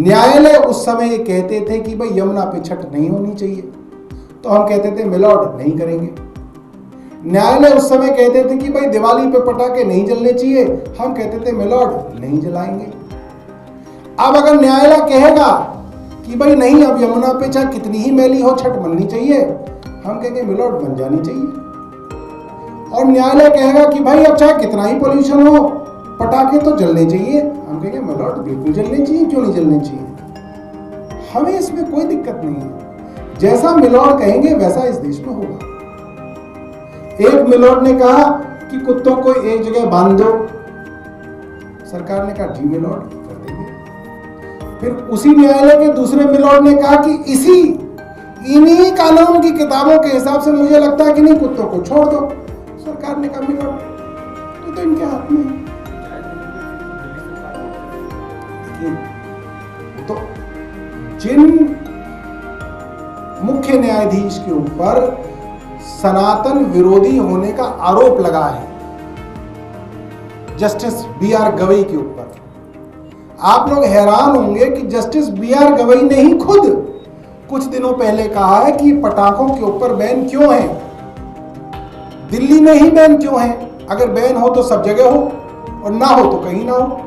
न्यायालय उस समय ये कहते थे कि भाई यमुना पे छठ नहीं होनी चाहिए, तो हम कहते थे मिलॉर्ड नहीं करेंगे। न्यायालय उस समय कहते थे कि भाई दिवाली पे पटाखे नहीं जलने चाहिए, हम कहते थे मिलॉर्ड नहीं जलाएंगे। अब अगर न्यायालय कहेगा कि भाई नहीं, अब यमुना पे चाहे कितनी ही मैली हो छठ मननी चाहिए, हम कहेंगे मिलॉर्ड बन जानी चाहिए। और न्यायालय कहेगा कि भाई अब चाहे कितना ही पोल्यूशन हो, पटाखे तो जलने चाहिए, हम कहेंगे मिलॉर्ड बिल्कुल जलने चाहिए, क्यों नहीं जलने चाहिए। हमें इसमें कोई दिक्कत नहीं है, जैसा मिलॉर्ड कहेंगे वैसा इस देश में होगा। एक मिलॉर्ड ने कहा कि कुत्तों को एक जगह बांध दो, सरकार ने कहा जी मिलॉर्ड कर देंगे। फिर उसी न्यायालय के दूसरे मिलॉर्ड ने कहा कि इन्हीं कानून की किताबों के हिसाब से मुझे लगता है कि नहीं, कुत्तों को छोड़ दो। सरकार ने कहा मिलॉर्ड तो इनके हाथ में है। तो जिन मुख्य न्यायाधीश के ऊपर सनातन विरोधी होने का आरोप लगा है, जस्टिस बी.आर. गवई के ऊपर, आप लोग हैरान होंगे कि जस्टिस बी.आर. गवई ने ही खुद कुछ दिनों पहले कहा है कि पटाखों के ऊपर बैन क्यों है, दिल्ली में ही बैन क्यों है, अगर बैन हो तो सब जगह हो और ना हो तो कहीं ना हो।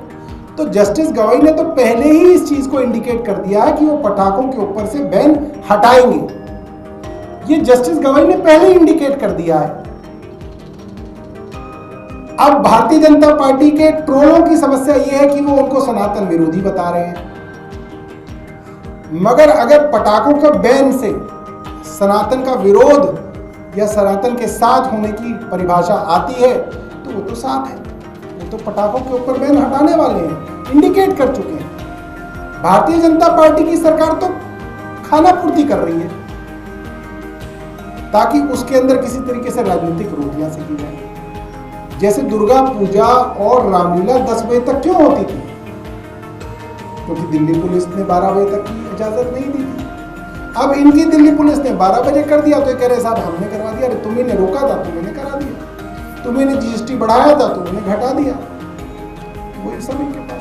तो जस्टिस गवई ने तो पहले ही इस चीज को इंडिकेट कर दिया है कि वो पटाखों के ऊपर से बैन हटाएंगे। ये जस्टिस गवई ने पहले ही इंडिकेट कर दिया है। अब भारतीय जनता पार्टी के ट्रोलों की समस्या यह है कि वो उनको सनातन विरोधी बता रहे हैं, मगर अगर पटाखों का बैन से सनातन का विरोध या सनातन के साथ होने की परिभाषा आती है तो वो तो साथ है, वो तो पटाखों के ऊपर बैन हटाने वाले हैं, इंडिकेट कर चुके हैं। भारतीय जनता पार्टी की सरकार तो खाना पूर्ति कर रही है ताकि उसके अंदर किसी तरीके से राजनीतिक रोटियां सेकी जाए। जैसे दुर्गा पूजा और रामलीला 10 बजे तक क्यों होती थी, क्योंकि दिल्ली पुलिस ने 12 बजे तक की इजाजत नहीं दी थी। अब इनकी दिल्ली पुलिस ने 12 बजे कर दिया तो कह रहे साहब हमने करवा दिया। अरे तुम्हें रोका था, तुम्हें करा दिया, तुम्हें जीएसटी बढ़ाया था तो उन्हें घटा दिया। वही सब इनके पास